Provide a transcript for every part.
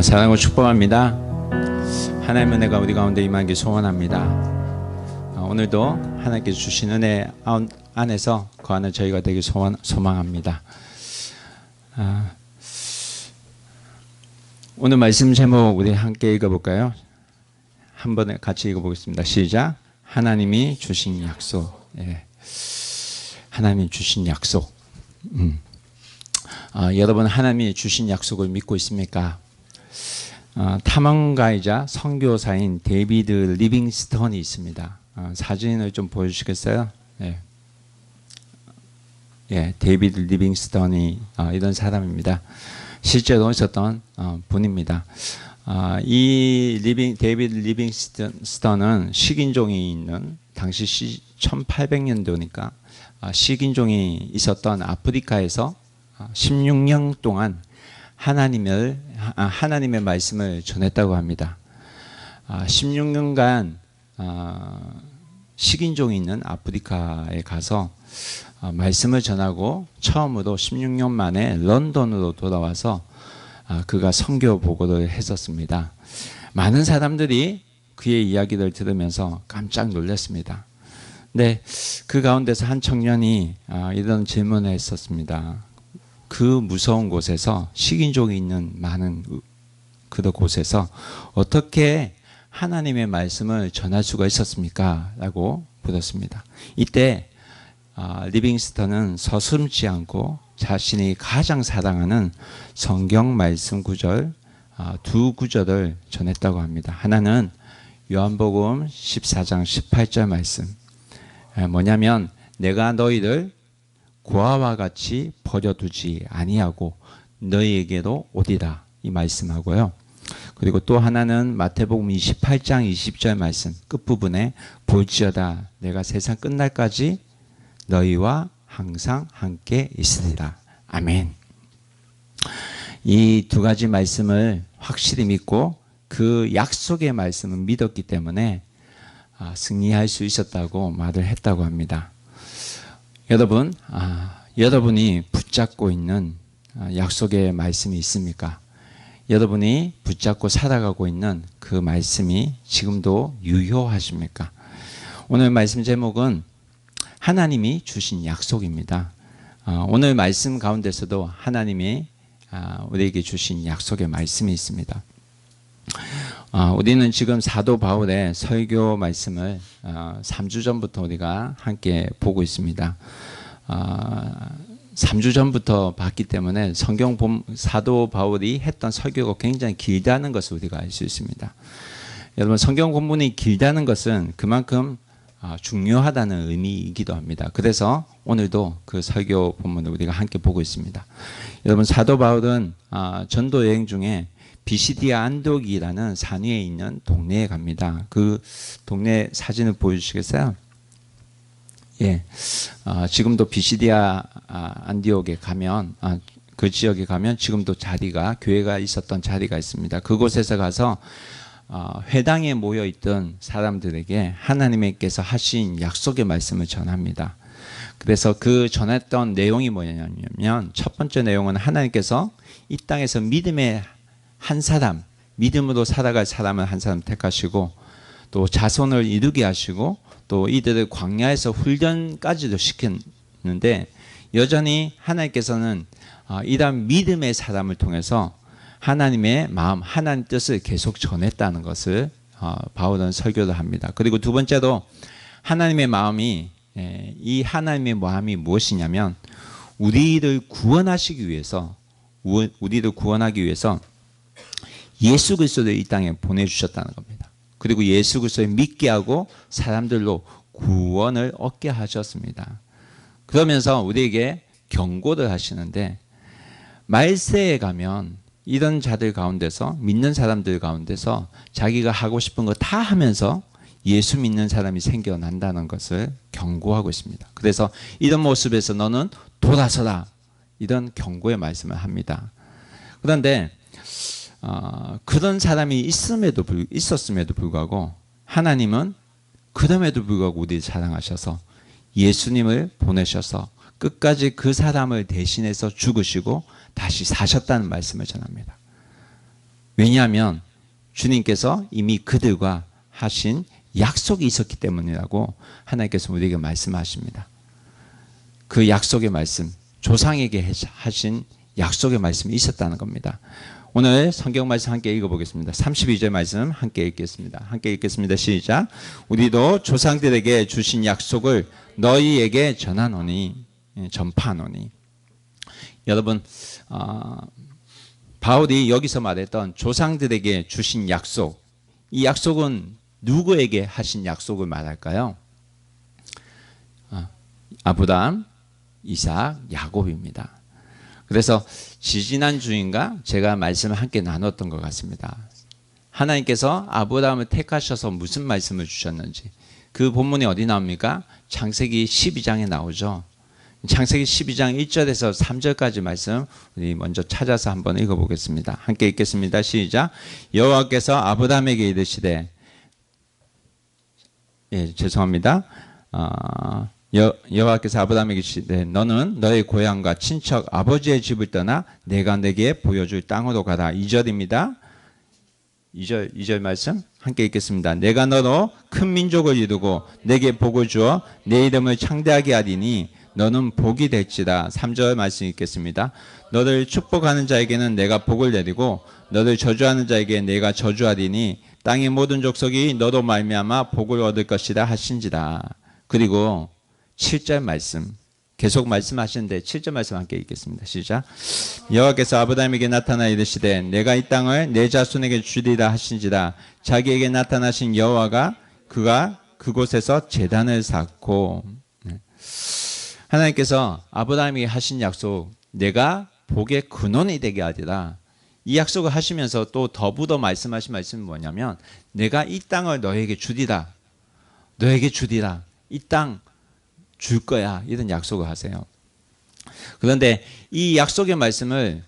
사랑하고 축복합니다. 하나님의 은혜가 우리 가운데 임하기 소원합니다. 오늘도 하나님께서 주신 은혜 안에서 거하는 저희가 되길 소망합니다. 오늘 말씀 제목 우리 함께 읽어볼까요? 한 번에 같이 읽어보겠습니다. 시작. 하나님이 주신 약속. 하나님이 주신 약속. 여러분 하나님이 주신 약속을 믿고 있습니까? 탐험가이자 선교사인 데이비드 리빙스턴이 있습니다. 사진을 좀 보여주시겠어요? 데이비드 리빙스턴이 이런 사람입니다. 실제로 있었던 분입니다. 데이비드 리빙스턴은 식인종이 있는 당시 1800년도니까 식인종이 있었던 아프리카에서 16년 동안 하나님의 말씀을 전했다고 합니다. 16년간 식인종이 있는 아프리카에 가서 말씀을 전하고 처음으로 16년 만에 런던으로 돌아와서 그가 선교 보고를 했었습니다. 많은 사람들이 그의 이야기를 들으면서 깜짝 놀랐습니다. 근데 그 가운데서 한 청년이 이런 질문을 했었습니다. 그 무서운 곳에서 식인종이 있는 많은 그 곳에서 어떻게 하나님의 말씀을 전할 수가 있었습니까? 라고 물었습니다. 이때 리빙스턴은 서슴지 않고 자신이 가장 사랑하는 성경 말씀 구절 두 구절을 전했다고 합니다. 하나는 요한복음 14장 18절 말씀, 뭐냐면 내가 너희를 고아와 같이 버려두지 아니하고 너희에게로 오리라, 이 말씀하고요. 그리고 또 하나는 마태복음 28장 20절 말씀 끝부분에 볼지어다 내가 세상 끝날까지 너희와 항상 함께 있으리라. 아멘. 이 두 가지 말씀을 확실히 믿고 그 약속의 말씀을 믿었기 때문에 승리할 수 있었다고 말을 했다고 합니다. 여러분, 여러분이 붙잡고 있는 약속의 말씀이 있습니까? 여러분이 붙잡고 살아가고 있는 그 말씀이 지금도 유효하십니까? 오늘 말씀 제목은 하나님이 주신 약속입니다. 오늘 말씀 가운데서도 하나님이 우리에게 주신 약속의 말씀이 있습니다. 우리는 지금 사도 바울의 설교 말씀을 3주 전부터 우리가 함께 보고 있습니다. 3주 전부터 봤기 때문에 사도 바울이 했던 설교가 굉장히 길다는 것을 우리가 알 수 있습니다. 여러분, 성경 본문이 길다는 것은 그만큼 중요하다는 의미이기도 합니다. 그래서 오늘도 그 설교 본문을 우리가 함께 보고 있습니다. 여러분, 사도 바울은 전도 여행 중에 비시디아 안디옥이라는 산 위에 있는 동네에 갑니다. 그 동네 사진을 보여주시겠어요? 지금도 비시디아 안디옥에 가면 그 지역에 가면 지금도 교회가 있었던 자리가 있습니다. 그곳에서 가서 회당에 모여 있던 사람들에게 하나님께서 하신 약속의 말씀을 전합니다. 그래서 그 전했던 내용이 뭐냐면 첫 번째 내용은 하나님께서 이 땅에서 믿음으로 살아갈 사람을 한 사람 택하시고 또 자손을 이루게 하시고 또 이들을 광야에서 훈련까지도 시켰는데 여전히 하나님께서는 이러한 믿음의 사람을 통해서 하나님의 마음, 하나님 뜻을 계속 전했다는 것을 바울은 설교를 합니다. 그리고 두 번째로 하나님의 마음이 무엇이냐면 우리를 구원하기 위해서 예수 그리스도를 이 땅에 보내주셨다는 겁니다. 그리고 예수 그리스도를 믿게 하고 사람들로 구원을 얻게 하셨습니다. 그러면서 우리에게 경고를 하시는데 말세에 가면 이런 자들 가운데서 믿는 사람들 가운데서 자기가 하고 싶은 거 다 하면서 예수 믿는 사람이 생겨난다는 것을 경고하고 있습니다. 그래서 이런 모습에서 너는 돌아서라, 이런 경고의 말씀을 합니다. 그런데 그런 사람이 있었음에도 불구하고 하나님은 그럼에도 불구하고 우리를 사랑하셔서 예수님을 보내셔서 끝까지 그 사람을 대신해서 죽으시고 다시 사셨다는 말씀을 전합니다. 왜냐하면 주님께서 이미 그들과 하신 약속이 있었기 때문이라고 하나님께서 우리에게 말씀하십니다. 그 약속의 말씀, 조상에게 하신 약속의 말씀이 있었다는 겁니다. 오늘 성경 말씀 함께 읽어보겠습니다. 32절 말씀 함께 읽겠습니다. 함께 읽겠습니다. 시작. 우리도 조상들에게 주신 약속을 너희에게 전하노니, 전파하노니. 여러분, 바울이 여기서 말했던 조상들에게 주신 약속, 이 약속은 누구에게 하신 약속을 말할까요? 아브라함, 이삭, 야곱입니다. 그래서 지지난주인가 제가 말씀을 함께 나눴던 것 같습니다. 하나님께서 아브라함을 택하셔서 무슨 말씀을 주셨는지, 그 본문이 어디 나옵니까? 창세기 12장에 나오죠. 창세기 12장 1절에서 3절까지 말씀 우리 먼저 찾아서 한번 읽어보겠습니다. 함께 읽겠습니다. 시작. 여호와께서 아브라함에게 이르시되, 죄송합니다. 여호와께서 아브라함에게 이르시되 너는 너의 고향과 친척 아버지의 집을 떠나 내가 내게 보여줄 땅으로 가라. 2절입니다. 2절 말씀 함께 읽겠습니다. 내가 너로 큰 민족을 이루고 내게 복을 주어 내 이름을 창대하게 하리니 너는 복이 될지라. 3절 말씀 읽겠습니다. 너를 축복하는 자에게는 내가 복을 내리고 너를 저주하는 자에게 내가 저주하리니 땅의 모든 족속이 너로 말미암아 복을 얻을 것이라 하신지라. 그리고 7절 말씀 계속 말씀하시는데 7절 말씀 함께 읽겠습니다. 시작. 여호와께서 아브라함에게 나타나 이르시되 내가 이 땅을 내 자손에게 주리라 하신지라. 자기에게 나타나신 여호와가 그가 그곳에서 제단을 쌓고. 하나님께서 아브라함에게 하신 약속, 내가 복의 근원이 되게 하리라. 이 약속을 하시면서 또 더불어 말씀하신 말씀은 뭐냐면 내가 이 땅을 너에게 주리라. 너에게 주리라. 이 땅 줄 거야. 이런 약속을 하세요. 그런데 이 약속의 말씀을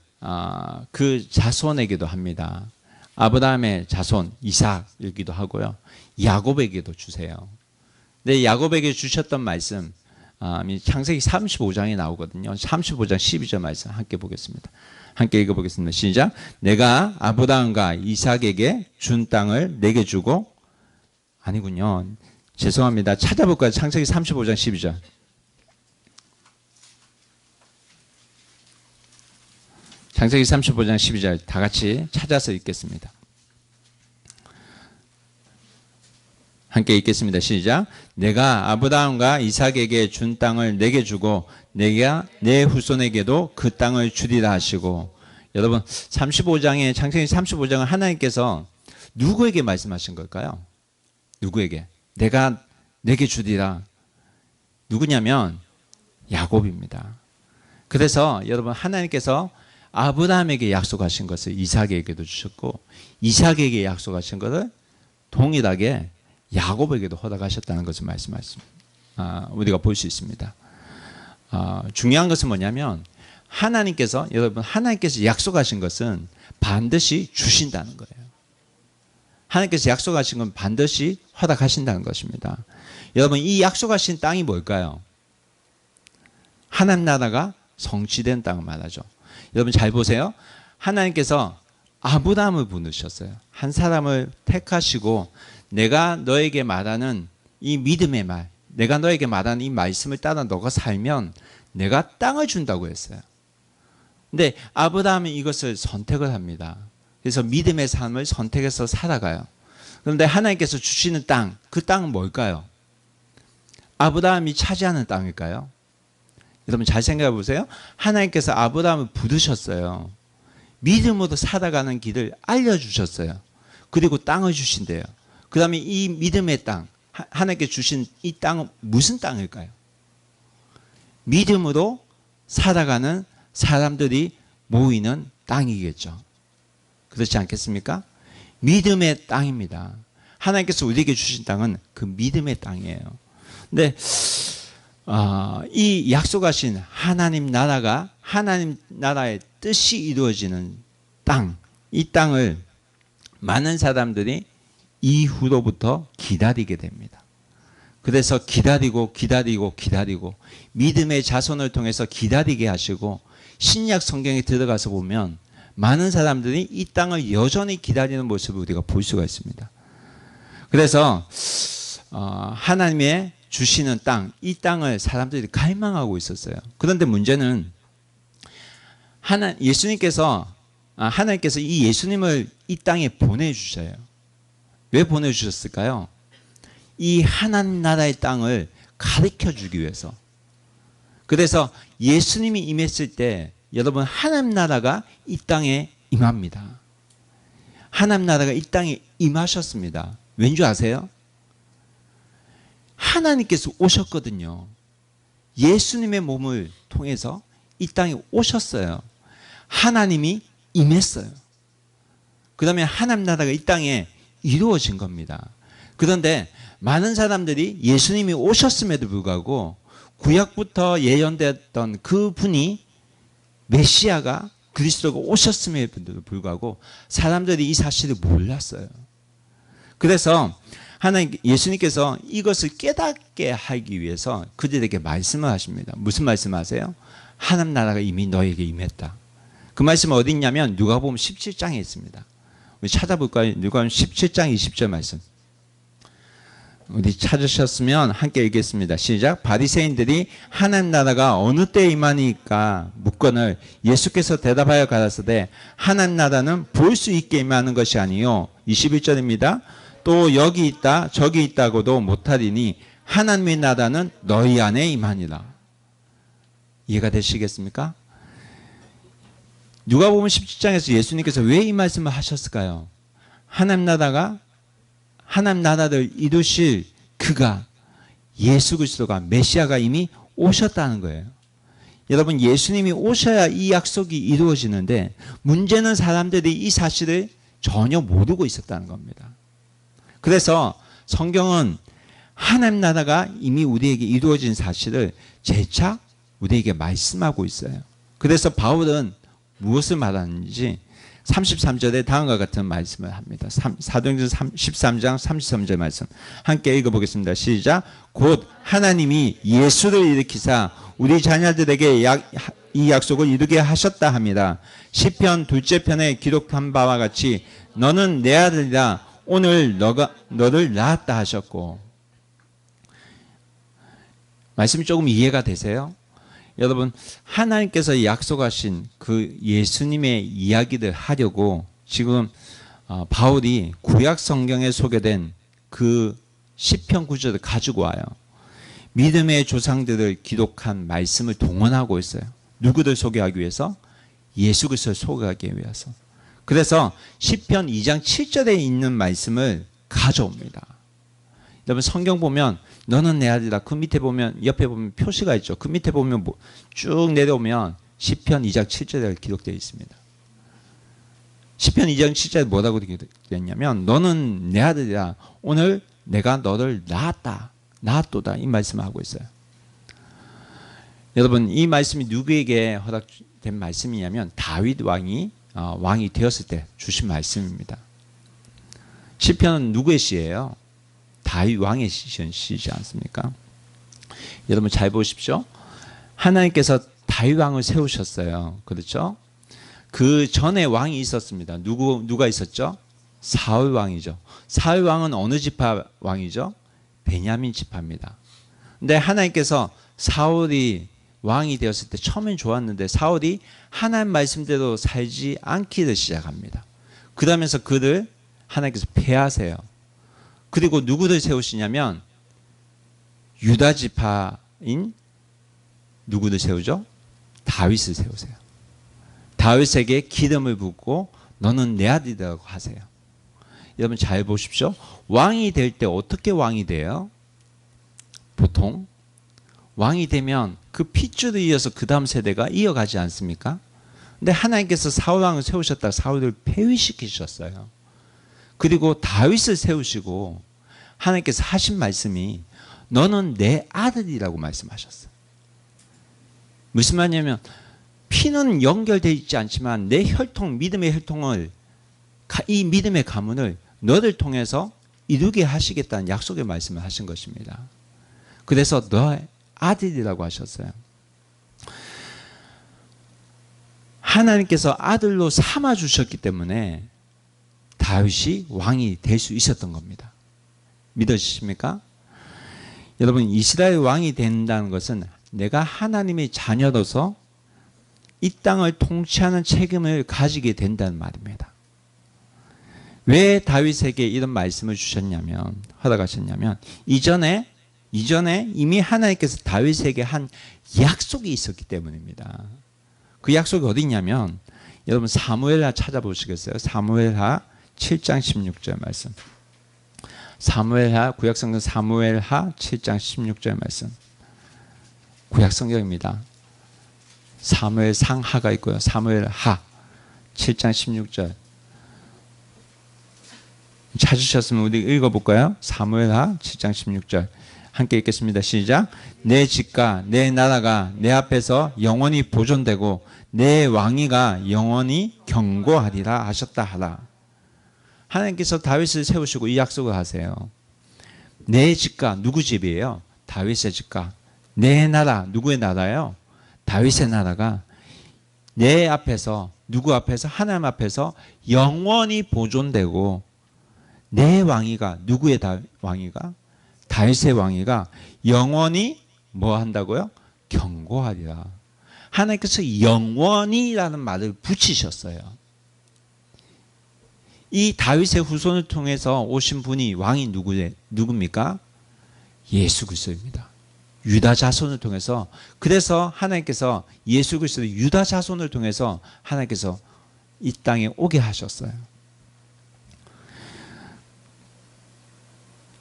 그 자손에게도 합니다. 아브라함의 자손 이삭이기도 하고요. 야곱에게도 주세요. 근데 야곱에게 주셨던 말씀 창세기 35장에 나오거든요. 35장 12절 말씀 함께 보겠습니다. 함께 읽어보겠습니다. 시작. 내가 아브라함과 이삭에게 준 땅을 내게 주고, 아니군요. 죄송합니다. 찾아볼까요? 창세기 35장 12절. 창세기 35장 12절 다 같이 찾아서 읽겠습니다. 함께 읽겠습니다. 시작. 내가 아브라함과 이삭에게 준 땅을 내게 주고 내가 내 후손에게도 그 땅을 주리라 하시고. 여러분, 35장의 창세기 35장은 하나님께서 누구에게 말씀하신 걸까요? 누구에게? 내가 내게 주리라. 누구냐면 야곱입니다. 그래서 여러분, 하나님께서 아브라함에게 약속하신 것을 이삭에게도 주셨고 이삭에게 약속하신 것을 동일하게 야곱에게도 허락하셨다는 것을 우리가 볼 수 있습니다. 중요한 것은 뭐냐면 여러분, 하나님께서 약속하신 것은 반드시 주신다는 거예요. 하나님께서 약속하신 건 반드시 허락하신다는 것입니다. 여러분, 이 약속하신 땅이 뭘까요? 하나님 나라가 성취된 땅을 말하죠. 여러분 잘 보세요. 하나님께서 아브라함을 부르셨어요. 한 사람을 택하시고 내가 너에게 말하는 이 믿음의 말, 내가 너에게 말하는 이 말씀을 따라 너가 살면 내가 땅을 준다고 했어요. 근데 아브라함은 이것을 선택을 합니다. 그래서 믿음의 삶을 선택해서 살아가요. 그런데 하나님께서 주시는 땅, 그 땅은 뭘까요? 아브라함이 차지하는 땅일까요? 여러분 잘 생각해 보세요. 하나님께서 아브라함을 부르셨어요. 믿음으로 살아가는 길을 알려주셨어요. 그리고 땅을 주신대요. 그 다음에 이 믿음의 땅, 하나님께 주신 이 땅은 무슨 땅일까요? 믿음으로 살아가는 사람들이 모이는 땅이겠죠. 그렇지 않겠습니까? 믿음의 땅입니다. 하나님께서 우리에게 주신 땅은 그 믿음의 땅이에요. 근데 이 약속하신 하나님 나라의 뜻이 이루어지는 땅, 이 땅을 많은 사람들이 이후로부터 기다리게 됩니다. 그래서 기다리고 믿음의 자손을 통해서 기다리게 하시고 신약 성경에 들어가서 보면 많은 사람들이 이 땅을 여전히 기다리는 모습을 우리가 볼 수가 있습니다. 그래서 하나님의 주시는 땅, 이 땅을 사람들이 갈망하고 있었어요. 그런데 문제는 하나님께서 이 예수님을 이 땅에 보내주셔요. 왜 보내주셨을까요? 이 하나님 나라의 땅을 가르쳐 주기 위해서. 그래서 예수님이 임했을 때 여러분 하나님 나라가 이 땅에 임합니다. 하나님 나라가 이 땅에 임하셨습니다. 왠지 아세요? 하나님께서 오셨거든요. 예수님의 몸을 통해서 이 땅에 오셨어요. 하나님이 임했어요. 그러면 하나님 나라가 이 땅에 이루어진 겁니다. 그런데 많은 사람들이 예수님이 오셨음에도 불구하고 구약부터 예언되었던 그 분이 메시아가 그리스도가 오셨음에도 불구하고 사람들이 이 사실을 몰랐어요. 그래서 예수님께서 이것을 깨닫게 하기 위해서 그들에게 말씀을 하십니다. 무슨 말씀하세요? 하나님 나라가 이미 너에게 임했다. 그 말씀은 어디 있냐면 누가복음 17장에 있습니다. 우리 찾아볼까요? 누가복음 17장 20절 말씀. 우리 찾으셨으면 함께 읽겠습니다. 시작. 바리새인들이 하나님 나라가 어느 때에 임하니까 묻거늘 예수께서 대답하여 가라사대 하나님 나라는 볼 수 있게 임하는 것이 아니요. 21절입니다. 또 여기 있다 저기 있다고도 못하리니 하나님의 나라는 너희 안에 임하니라. 이해가 되시겠습니까? 누가복음 17장에서 예수님께서 왜 이 말씀을 하셨을까요? 하나님 나라를 이루실 그가 예수 그리스도가 메시아가 이미 오셨다는 거예요. 여러분 예수님이 오셔야 이 약속이 이루어지는데 문제는 사람들이 이 사실을 전혀 모르고 있었다는 겁니다. 그래서 성경은 하나님 나라가 이미 우리에게 이루어진 사실을 재차 우리에게 말씀하고 있어요. 그래서 바울은 무엇을 말하는지 33절에 다음과 같은 말씀을 합니다. 사도행전 13장 33절 말씀 함께 읽어보겠습니다. 시작. 곧 하나님이 예수를 일으키사 우리 자녀들에게 이 약속을 이루게 하셨다 합니다. 시편 2째 편에 기록한 바와 같이 너는 내 아들이라 오늘 너를 낳았다 하셨고. 말씀이 조금 이해가 되세요? 여러분 하나님께서 약속하신 그 예수님의 이야기를 하려고 지금 바울이 구약 성경에 소개된 그 시편 구절을 가지고 와요. 믿음의 조상들을 기록한 말씀을 동원하고 있어요. 누구를 소개하기 위해서? 예수 그리스도를 소개하기 위해서. 그래서 시편 2장 7절에 있는 말씀을 가져옵니다. 여러분 성경 보면 너는 내 아들이다. 그 밑에 보면 옆에 보면 표시가 있죠. 그 밑에 보면 쭉 내려오면 시편 2장 7절에 기록되어 있습니다. 시편 2장 7절에 뭐라고 기록되었냐면 너는 내 아들이다. 오늘 내가 너를 낳았도다. 이 말씀을 하고 있어요. 여러분 이 말씀이 누구에게 허락된 말씀이냐면 다윗 왕이 되었을 때 주신 말씀입니다. 시편은 누구의 시예요? 다윗 왕의 시지 않습니까? 여러분 잘 보십시오. 하나님께서 다윗 왕을 세우셨어요. 그렇죠? 그 전에 왕이 있었습니다. 누가 있었죠? 사울 왕이죠. 사울 왕은 어느 지파 왕이죠? 베냐민 지파입니다. 근데 하나님께서 사울이 왕이 되었을 때 처음엔 좋았는데 사울이 하나님 말씀대로 살지 않기를 시작합니다. 그러면서 그를 하나님께서 폐하세요. 그리고 누구를 세우시냐면 유다 지파인 누구를 세우죠? 다윗을 세우세요. 다윗에게 기름을 붓고 너는 내 아들이라고 하세요. 여러분 잘 보십시오. 왕이 될 때 어떻게 왕이 돼요? 보통 왕이 되면 그 핏줄을 이어서 그 다음 세대가 이어가지 않습니까? 근데 하나님께서 사울 왕을 세우셨다 사울을 폐위시키셨어요. 그리고 다윗을 세우시고 하나님께서 하신 말씀이 너는 내 아들이라고 말씀하셨어요. 무슨 말이냐면 피는 연결되어 있지 않지만 내 혈통, 믿음의 혈통을 이 믿음의 가문을 너를 통해서 이루게 하시겠다는 약속의 말씀을 하신 것입니다. 그래서 너의 아들이라고 하셨어요. 하나님께서 아들로 삼아 주셨기 때문에 다윗이 왕이 될 수 있었던 겁니다. 믿으십니까? 여러분, 이스라엘 왕이 된다는 것은 내가 하나님의 자녀로서 이 땅을 통치하는 책임을 가지게 된다는 말입니다. 왜 다윗에게 이런 말씀을 주셨냐면, 허락하셨냐면, 이전에 이미 하나님께서 다윗에게 한 약속이 있었기 때문입니다. 그 약속이 어디 있냐면, 여러분 사무엘하 찾아보시겠어요? 사무엘하 7장 16절 말씀. 사무엘하, 구약성경 사무엘하 7장 16절 말씀. 구약성경입니다. 사무엘 상하가 있고요. 사무엘하 7장 16절. 찾으셨으면 우리 읽어볼까요? 사무엘하 7장 16절. 함께 읽겠습니다. 시작. 내 집과 내 나라가 내 앞에서 영원히 보존되고 내 왕위가 영원히 경고하리라 하셨다 하라. 하나님께서 다윗을 세우시고 이 약속을 하세요. 내 집과, 누구 집이에요? 다윗의 집과. 내 나라, 누구의 나라예요? 다윗의 나라가 내 앞에서, 누구 앞에서? 하나님 앞에서 영원히 보존되고 내 왕위가, 누구의 왕위가? 다윗의 왕위가 영원히 뭐 한다고요? 경고하리라. 하나님께서 영원히라는 말을 붙이셨어요. 이 다윗의 후손을 통해서 오신 분이 왕이 누굽니까? 예수 그리스도입니다. 유다 자손을 통해서, 그래서 하나님께서 예수 그리스도의 유다 자손을 통해서 하나님께서 이 땅에 오게 하셨어요.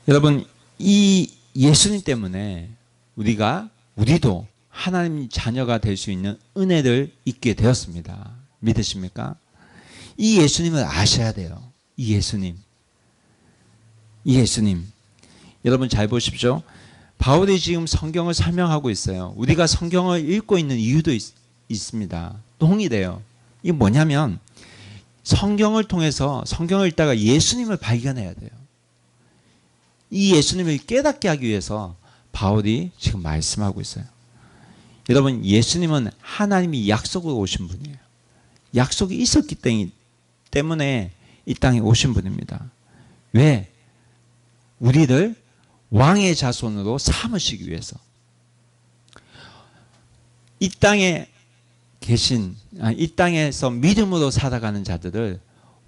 여러분, 이 예수님 때문에 우리도 하나님 자녀가 될 수 있는 은혜를 잊게 되었습니다. 믿으십니까? 이 예수님을 아셔야 돼요. 이 예수님. 여러분 잘 보십시오. 바울이 지금 성경을 설명하고 있어요. 우리가 성경을 읽고 있는 이유도 있습니다. 동일해요. 이게 뭐냐면 성경을 통해서, 성경을 읽다가 예수님을 발견해야 돼요. 이 예수님을 깨닫게 하기 위해서 바울이 지금 말씀하고 있어요. 여러분, 예수님은 하나님이 약속으로 오신 분이에요. 약속이 있었기 때문에 이 땅에 오신 분입니다. 왜? 우리를 왕의 자손으로 삼으시기 위해서. 이 땅에서 믿음으로 살아가는 자들을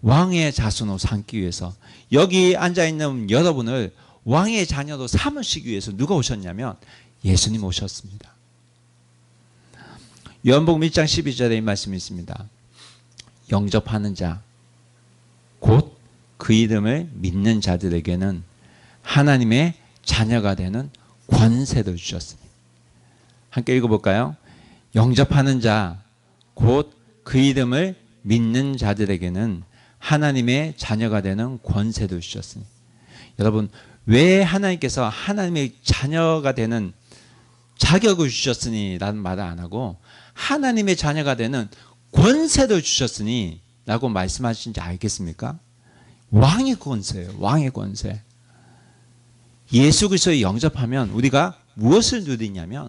왕의 자손으로 삼기 위해서, 여기 앉아있는 여러분을 왕의 자녀로 삼으시기 위해서 누가 오셨냐면 예수님 오셨습니다. 요한복음 1장 12절에 이 말씀이 있습니다. 영접하는 자, 곧 그 이름을 믿는 자들에게는 하나님의 자녀가 되는 권세를 주셨습니다. 함께 읽어볼까요? 영접하는 자, 곧 그 이름을 믿는 자들에게는 하나님의 자녀가 되는 권세를 주셨습니다. 여러분, 왜 하나님께서 하나님의 자녀가 되는 자격을 주셨으니 라는 말을 안 하고 하나님의 자녀가 되는 권세를 주셨으니 라고 말씀하신지 알겠습니까? 왕의 권세예요. 왕의 권세. 예수 그리스도를 영접하면 우리가 무엇을 누리냐면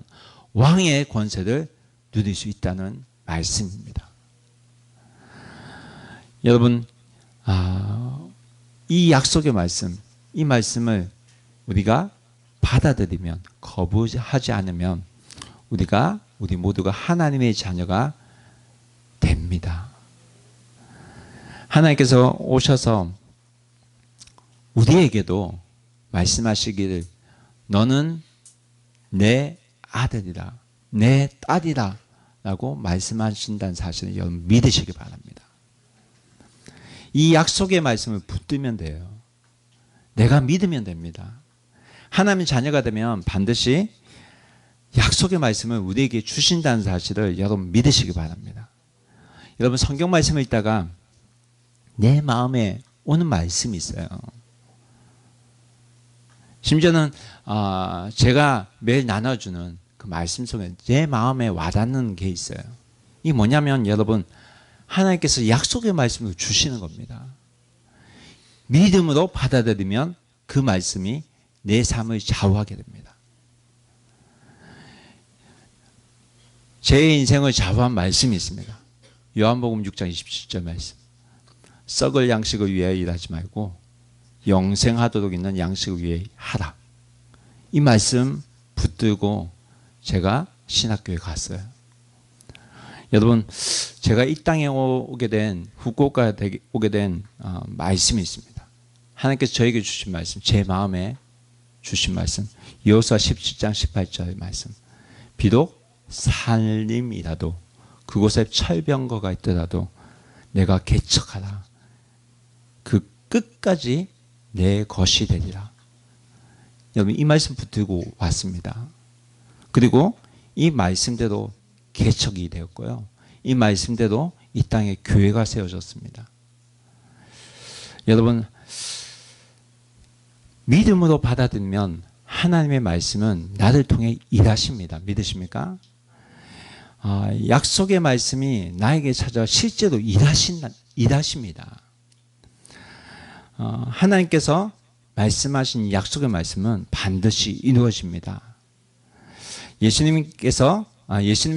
왕의 권세를 누릴 수 있다는 말씀입니다. 여러분, 이 약속의 말씀, 이 말씀을 우리가 받아들이면, 거부하지 않으면 우리 모두가 하나님의 자녀가 됩니다. 하나님께서 오셔서 우리에게도 말씀하시기를 너는 내 아들이다, 내 딸이다 라고 말씀하신다는 사실을 여러분 믿으시기 바랍니다. 이 약속의 말씀을 붙들면 돼요. 내가 믿으면 됩니다. 하나님 자녀가 되면 반드시 약속의 말씀을 우리에게 주신다는 사실을 여러분 믿으시기 바랍니다. 여러분 성경 말씀을 읽다가 내 마음에 오는 말씀이 있어요. 심지어는 제가 매일 나눠주는 그 말씀 속에 내 마음에 와닿는 게 있어요. 이게 뭐냐면 여러분, 하나님께서 약속의 말씀을 주시는 겁니다. 믿음으로 받아들이면 그 말씀이 내 삶을 좌우하게 됩니다. 제 인생을 좌우한 말씀이 있습니다. 요한복음 6장 27절 말씀. 썩을 양식을 위하여 일하지 말고 영생하도록 있는 양식을 위해 하라. 이 말씀 붙들고 제가 신학교에 갔어요. 여러분, 제가 이 땅에 오게 된, 후쿠오카에 오게 된 말씀이 있습니다. 하나님께서 저에게 주신 말씀, 제 마음에 주신 말씀, 여호수아 17장 18절의 말씀. 비록 산림이라도 그곳에 철병거가 있더라도 내가 개척하라. 그 끝까지 내 것이 되리라. 여러분, 이 말씀 붙들고 왔습니다. 그리고 이 말씀대로 개척이 되었고요. 이 말씀대로 이 땅에 교회가 세워졌습니다. 여러분, 믿음으로 받아들이면 하나님의 말씀은 나를 통해 일하십니다. 믿으십니까? 약속의 말씀이 나에게 찾아와 실제로 일하십니다. 하나님께서 말씀하신 약속의 말씀은 반드시 이루어집니다. 예수님에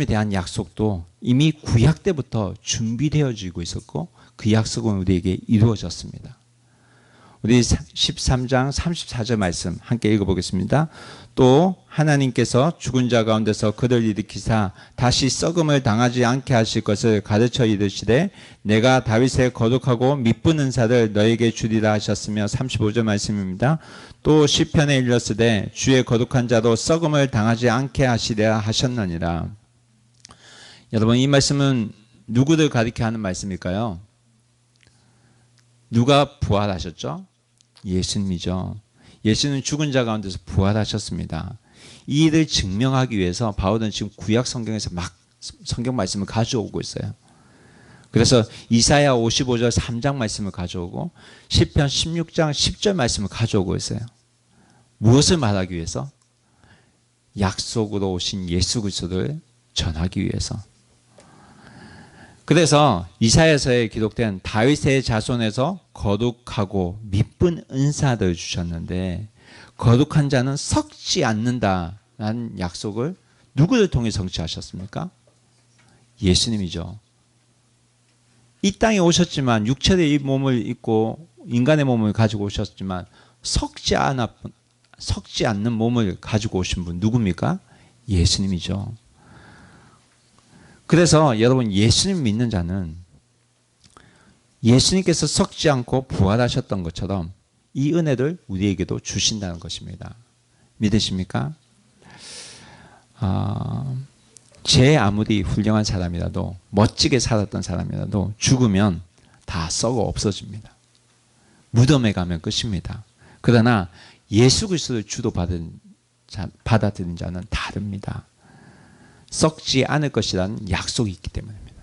대한 약속도 이미 구약 때부터 준비되어지고 있었고 그 약속은 우리에게 이루어졌습니다. 우리 13장 34절 말씀 함께 읽어보겠습니다. 또 하나님께서 죽은 자 가운데서 그를 일으키사 다시 썩음을 당하지 않게 하실 것을 가르쳐 이르시되 내가 다윗의 거룩하고 미쁜 은사를 너에게 주리라 하셨으며 35절 말씀입니다. 또 시편에 일렀으되 주의 거룩한 자도 썩음을 당하지 않게 하시리라 하셨느니라. 여러분, 이 말씀은 누구를 가리켜 하는 말씀일까요? 누가 부활하셨죠? 예수님이죠. 예수는 죽은 자 가운데서 부활하셨습니다. 이 일을 증명하기 위해서 바울은 지금 구약 성경에서 막 성경 말씀을 가져오고 있어요. 그래서 이사야 55절 3장 말씀을 가져오고 시편 16장 10절 말씀을 가져오고 있어요. 무엇을 말하기 위해서? 약속으로 오신 예수 그리스도를 전하기 위해서. 그래서 이사야서에 기록된 다윗의 자손에서 거룩하고 미쁜 은사를 주셨는데 거룩한 자는 썩지 않는다라는 약속을 누구를 통해 성취하셨습니까? 예수님이죠. 이 땅에 오셨지만 육체의 이 몸을 입고 인간의 몸을 가지고 오셨지만 썩지 않는 몸을 가지고 오신 분 누굽니까? 예수님이죠. 그래서 여러분, 예수님 믿는 자는 예수님께서 썩지 않고 부활하셨던 것처럼 이 은혜를 우리에게도 주신다는 것입니다. 믿으십니까? 제 아무리 훌륭한 사람이라도 멋지게 살았던 사람이라도 죽으면 다 썩어 없어집니다. 무덤에 가면 끝입니다. 그러나 예수 그리스도를 주도 받아들인 자는 다릅니다. 썩지 않을 것이라는 약속이 있기 때문입니다.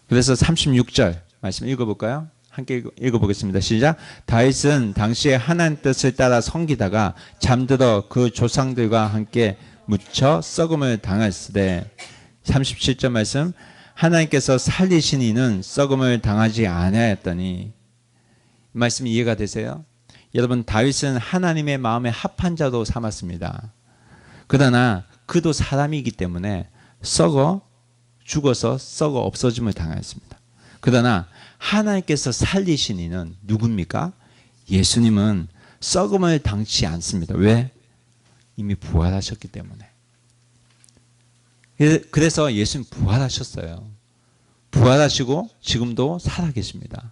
그래서 36절 말씀 읽어볼까요? 함께 읽어보겠습니다. 시작. 다윗은 당시에 하나님 뜻을 따라 섬기다가 잠들어 그 조상들과 함께 묻혀 썩음을 당했으되 37절 말씀. 하나님께서 살리신 이는 썩음을 당하지 아니하였더니. 이 말씀 이해가 되세요? 여러분, 다윗은 하나님의 마음에 합한 자로 삼았습니다. 그러나 그도 사람이기 때문에 죽어서 썩어 없어짐을 당하였습니다. 그러나 하나님께서 살리신 이는 누굽니까? 예수님은 썩음을 당치 않습니다. 왜? 이미 부활하셨기 때문에. 그래서 예수님 부활하셨어요. 부활하시고 지금도 살아계십니다.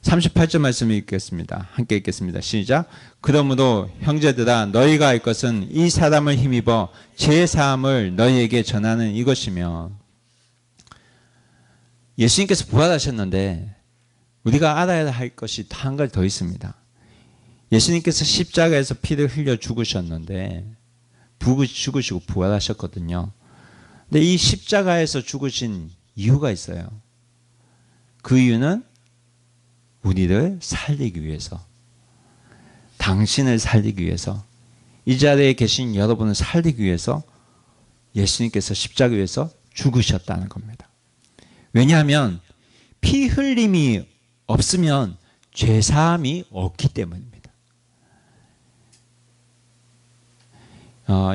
38절 말씀 읽겠습니다. 함께 읽겠습니다. 시작. 그러므로 형제들아 너희가 알 것은 이 사람을 힘입어 제사함을 너희에게 전하는 이것이며. 예수님께서 부활하셨는데 우리가 알아야 할 것이 한 가지 더 있습니다. 예수님께서 십자가에서 피를 흘려 죽으셨는데 죽으시고 부활하셨거든요. 근데 이 십자가에서 죽으신 이유가 있어요. 그 이유는 우리를 살리기 위해서, 당신을 살리기 위해서, 이 자리에 계신 여러분을 살리기 위해서 예수님께서 십자가에서 죽으셨다는 겁니다. 왜냐하면 피 흘림이 없으면 죄사함이 없기 때문입니다.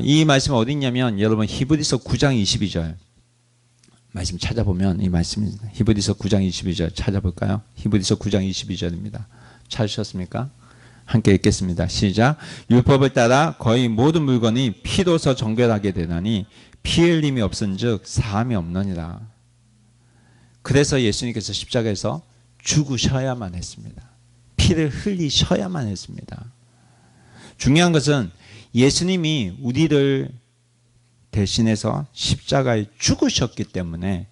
이 말씀은 어디 있냐면 여러분 히브리서 9장 22절 말씀 찾아보면 이 말씀입니다. 히브리서 9장 22절 찾아볼까요? 히브리서 9장 22절입니다. 찾으셨습니까? 함께 읽겠습니다. 시작. 율법을 따라 거의 모든 물건이 피로서 정결하게 되나니 피 흘림이 없은즉 사함이 없느니라. 그래서 예수님께서 십자가에서 죽으셔야만 했습니다. 피를 흘리셔야만 했습니다. 중요한 것은 예수님이 우리를 대신해서 십자가에 죽으셨기 때문에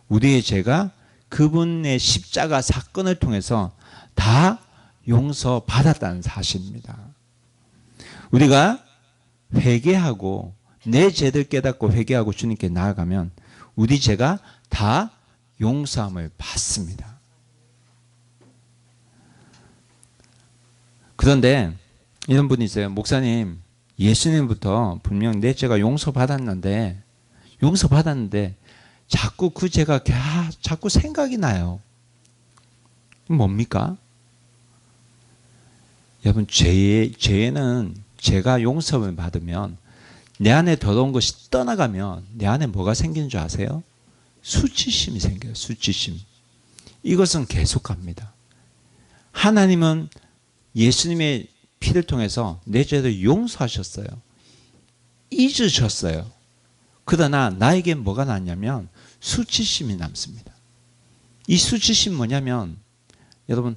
우리의 죄가 그분의 십자가 사건을 통해서 다 용서받았다는 사실입니다. 우리가 회개하고 내 죄를 깨닫고 회개하고 주님께 나아가면 우리 죄가 다 용서함을 받습니다. 그런데 이런 분이 있어요. 목사님, 예수님부터 분명 내 죄가 용서받았는데 자꾸 그 죄가 자꾸 생각이 나요. 뭡니까? 여러분, 죄는 제가 용서를 받으면 내 안에 더러운 것이 떠나가면 내 안에 뭐가 생기는 줄 아세요? 수치심이 생겨요. 수치심. 이것은 계속 갑니다. 하나님은 예수님의 피를 통해서 내 죄를 용서하셨어요. 잊으셨어요. 그러나 나에게 뭐가 남냐면 수치심이 남습니다. 이 수치심이 뭐냐면 여러분,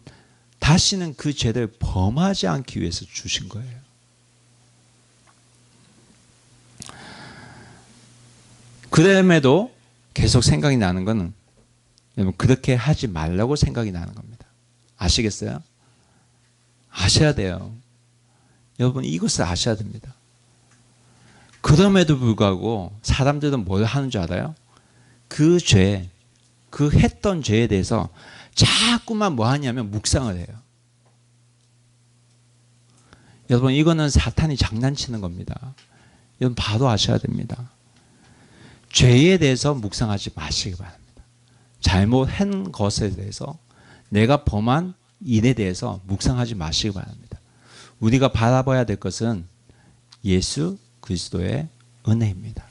다시는 그 죄를 범하지 않기 위해서 주신 거예요. 그럼에도 계속 생각이 나는 것은 여러분, 그렇게 하지 말라고 생각이 나는 겁니다. 아시겠어요? 아셔야 돼요. 여러분, 이것을 아셔야 됩니다. 그럼에도 불구하고 사람들은 뭘 하는 줄 알아요? 그 죄, 그 했던 죄에 대해서 자꾸만 뭐 하냐면 묵상을 해요. 여러분, 이거는 사탄이 장난치는 겁니다. 여러분, 바로 아셔야 됩니다. 죄에 대해서 묵상하지 마시기 바랍니다. 잘못한 것에 대해서, 내가 범한 일에 대해서 묵상하지 마시기 바랍니다. 우리가 바라봐야 될 것은 예수 그리스도의 은혜입니다.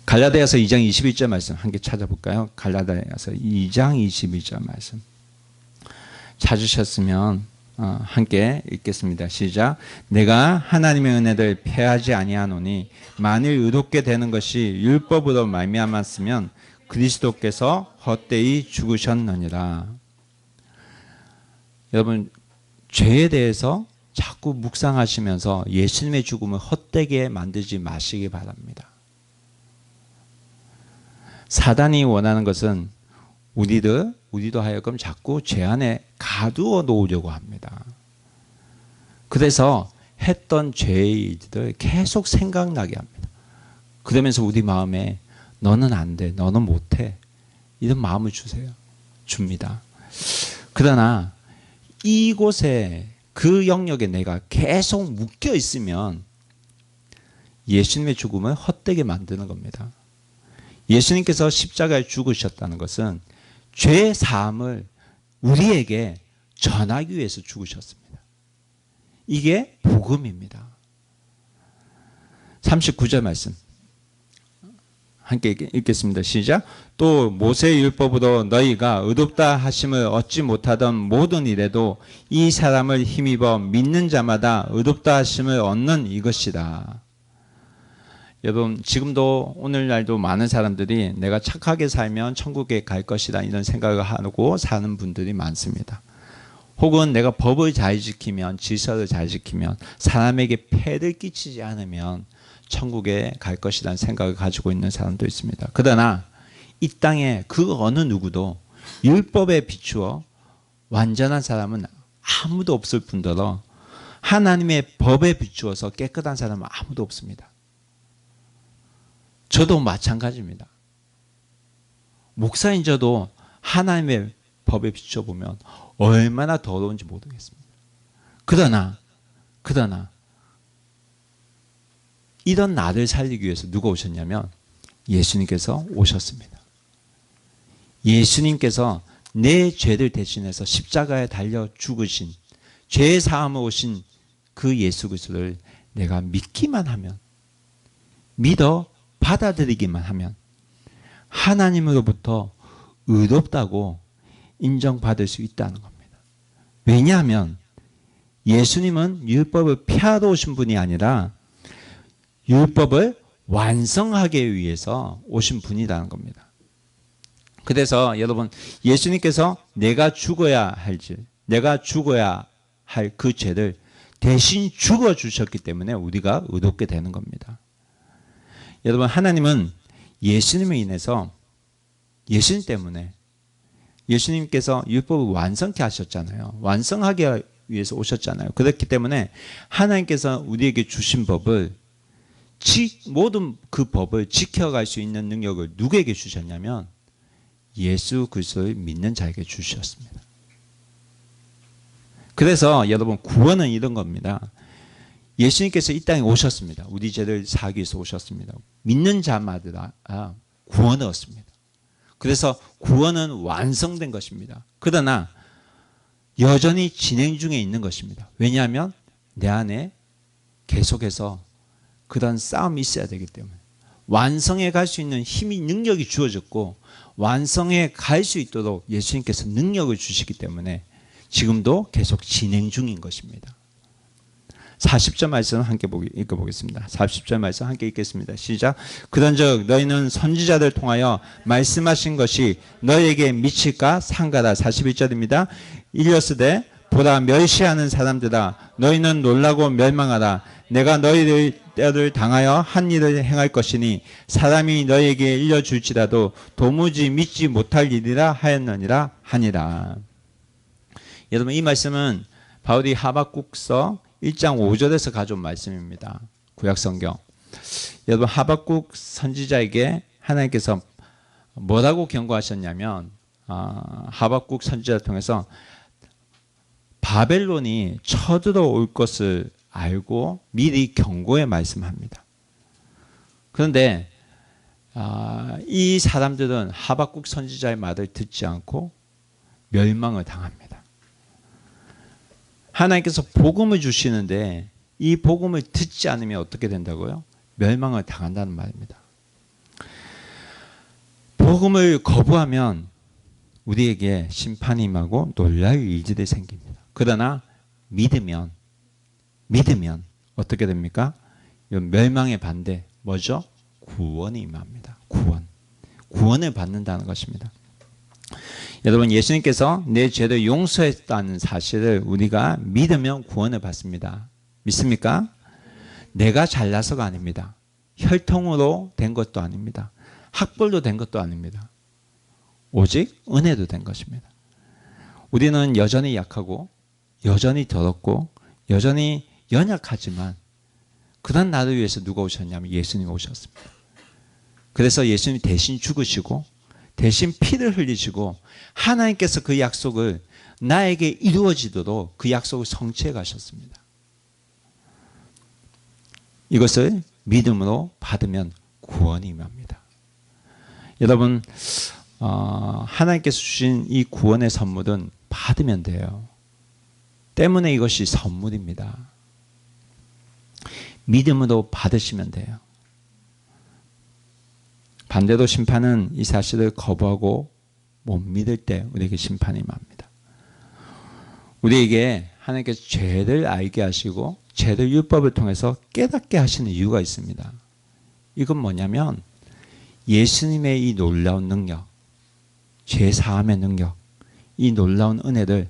갈라디아서 2장 21절 말씀 함께 찾아볼까요? 갈라디아서 2장 21절 말씀 찾으셨으면 함께 읽겠습니다. 시작. 내가 하나님의 은혜를 패하지 아니하노니 만일 의롭게 되는 것이 율법으로 말미암았으면 그리스도께서 헛되이 죽으셨느니라. 여러분, 죄에 대해서 자꾸 묵상하시면서 예수님의 죽음을 헛되게 만들지 마시기 바랍니다. 사단이 원하는 것은 우리도 하여금 자꾸 죄 안에 가두어 놓으려고 합니다. 그래서 했던 죄의 일들을 계속 생각나게 합니다. 그러면서 우리 마음에 너는 안 돼, 너는 못해, 이런 마음을 줍니다. 그러나 이곳에 그 영역에 내가 계속 묶여 있으면 예수님의 죽음을 헛되게 만드는 겁니다. 예수님께서 십자가에 죽으셨다는 것은 죄 사함을 우리에게 전하기 위해서 죽으셨습니다. 이게 복음입니다. 39절 말씀 함께 읽겠습니다. 시작. 또 모세의 율법으로 너희가 의롭다 하심을 얻지 못하던 모든 일에도 이 사람을 힘입어 믿는 자마다 의롭다 하심을 얻는 이것이다. 여러분, 지금도 오늘날도 많은 사람들이 내가 착하게 살면 천국에 갈 것이다 이런 생각을 하고 사는 분들이 많습니다. 혹은 내가 법을 잘 지키면, 질서를 잘 지키면, 사람에게 폐를 끼치지 않으면 천국에 갈 것이라는 생각을 가지고 있는 사람도 있습니다. 그러나 이 땅에 그 어느 누구도 율법에 비추어 완전한 사람은 아무도 없을 뿐더러 하나님의 법에 비추어서 깨끗한 사람은 아무도 없습니다. 저도 마찬가지입니다. 목사인 저도 하나님의 법에 비춰보면 얼마나 더러운지 모르겠습니다. 그러나 이런 나를 살리기 위해서 누가 오셨냐면 예수님께서 오셨습니다. 예수님께서 내 죄를 대신해서 십자가에 달려 죽으신, 죄 사함을 오신 그 예수 그리스도를 내가 믿기만 하면, 믿어 받아들이기만 하면 하나님으로부터 의롭다고 인정받을 수 있다는 겁니다. 왜냐하면 예수님은 율법을 폐하러 오신 분이 아니라 율법을 완성하기 위해서 오신 분이라는 겁니다. 그래서 여러분, 예수님께서 내가 죽어야 할 그 죄를 대신 죽어 주셨기 때문에 우리가 의롭게 되는 겁니다. 여러분, 하나님은 예수님을 인해서, 예수님 때문에, 예수님께서 율법을 완성케 하셨잖아요. 완성하기 위해서 오셨잖아요. 그렇기 때문에 하나님께서 우리에게 주신 법을, 모든 그 법을 지켜갈 수 있는 능력을 누구에게 주셨냐면 예수 그리스도를 믿는 자에게 주셨습니다. 그래서 여러분, 구원은 이런 겁니다. 예수님께서 이 땅에 오셨습니다. 우리 죄를 사하기 위해서 오셨습니다. 믿는 자마다 구원을 얻습니다. 그래서 구원은 완성된 것입니다. 그러나 여전히 진행 중에 있는 것입니다. 왜냐하면 내 안에 계속해서 그런 싸움이 있어야 되기 때문에, 완성해 갈 수 있는 힘이, 능력이 주어졌고 완성해 갈 수 있도록 예수님께서 능력을 주시기 때문에 지금도 계속 진행 중인 것입니다. 40절 말씀 함께 읽어보겠습니다. 40절 말씀 함께 읽겠습니다. 시작. 그런즉 너희는 선지자들 통하여 말씀하신 것이 너희에게 미칠까 상가라. 41절입니다. 일러스되 보라, 멸시하는 사람들아, 너희는 놀라고 멸망하라. 내가 너희를 당하여 한 일을 행할 것이니 사람이 너희에게 일러줄지라도 도무지 믿지 못할 일이라 하였느니라 하니라. 여러분, 이 말씀은 바울이 하박국서 1장 5절에서 가져온 말씀입니다. 구약성경. 여러분, 하박국 선지자에게 하나님께서 뭐라고 경고하셨냐면, 하박국 선지자를 통해서 바벨론이 쳐들어올 것을 알고 미리 경고에 말씀합니다. 그런데 이 사람들은 하박국 선지자의 말을 듣지 않고 멸망을 당합니다. 하나님께서 복음을 주시는데 이 복음을 듣지 않으면 어떻게 된다고요? 멸망을 당한다는 말입니다. 복음을 거부하면 우리에게 심판이 임하고 놀랄 일들이 생깁니다. 그러나 믿으면 어떻게 됩니까? 멸망의 반대 뭐죠? 구원이 임합니다. 구원을 받는다는 것입니다. 여러분, 예수님께서 내 죄를 용서했다는 사실을 우리가 믿으면 구원을 받습니다. 믿습니까? 내가 잘나서가 아닙니다. 혈통으로 된 것도 아닙니다. 학벌로 된 것도 아닙니다. 오직 은혜로 된 것입니다. 우리는 여전히 약하고 여전히 더럽고 여전히 연약하지만 그런 나를 위해서 누가 오셨냐면 예수님이 오셨습니다. 그래서 예수님이 대신 죽으시고 대신 피를 흘리시고 하나님께서 그 약속을 나에게 이루어지도록 그 약속을 성취해 가셨습니다. 이것을 믿음으로 받으면 구원이 임합니다. 여러분, 하나님께서 주신 이 구원의 선물은 받으면 돼요. 때문에 이것이 선물입니다. 믿음으로 받으시면 돼요. 반대로 심판은 이 사실을 거부하고 못 믿을 때 우리에게 심판이 임합니다. 우리에게 하나님께서 죄를 알게 하시고 죄를 율법을 통해서 깨닫게 하시는 이유가 있습니다. 이건 뭐냐면 예수님의 이 놀라운 능력, 죄 사함의 능력, 이 놀라운 은혜를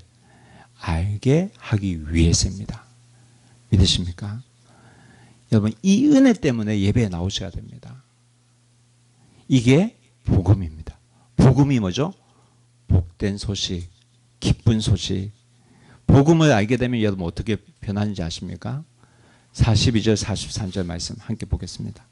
알게 하기 위해서입니다. 믿으십니까? 여러분, 이 은혜 때문에 예배에 나오셔야 됩니다. 이게 복음입니다. 복음이 뭐죠? 복된 소식, 기쁜 소식. 복음을 알게 되면 여러분 어떻게 변하는지 아십니까? 42절, 43절 말씀 함께 보겠습니다.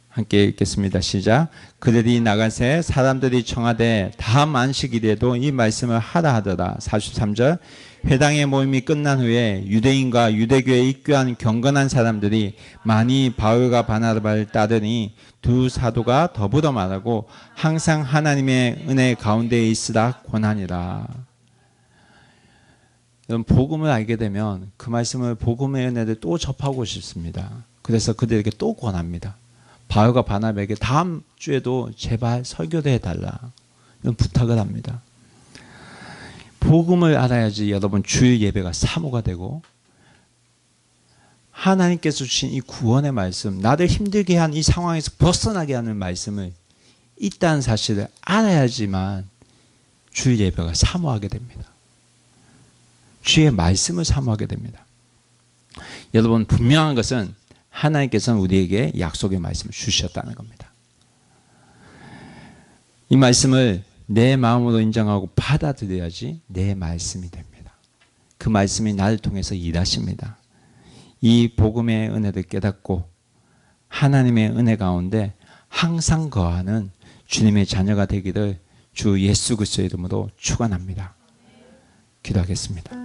함께 읽겠습니다. 시작. 그들이 나가세 사람들이 청하되 다 만식이래도 이 말씀을 하라 하더라. 43절. 회당의 모임이 끝난 후에 유대인과 유대교에 입교한 경건한 사람들이 많이 바울과 바나바를 따르니 두 사도가 더불어 말하고 항상 하나님의 은혜 가운데에 있으라 권하니라. 여러분, 복음을 알게 되면 그 말씀을, 복음의 은혜를 또 접하고 싶습니다. 그래서 그들에게 또 권합니다. 바울과 바나바에게 다음 주에도 제발 설교도 해달라 이런 부탁을 합니다. 복음을 알아야지 여러분 주일 예배가 사모가 되고 하나님께서 주신 이 구원의 말씀, 나를 힘들게 한 이 상황에서 벗어나게 하는 말씀을 있다는 사실을 알아야지만 주일 예배가 사모하게 됩니다. 주의 말씀을 사모하게 됩니다. 여러분 분명한 것은 하나님께서는 우리에게 약속의 말씀을 주셨다는 겁니다. 이 말씀을 내 마음으로 인정하고 받아들여야지 내 말씀이 됩니다. 그 말씀이 나를 통해서 일하십니다. 이 복음의 은혜를 깨닫고 하나님의 은혜 가운데 항상 거하는 주님의 자녀가 되기를 주 예수 그리스도의 이름으로 축원합니다. 기도하겠습니다.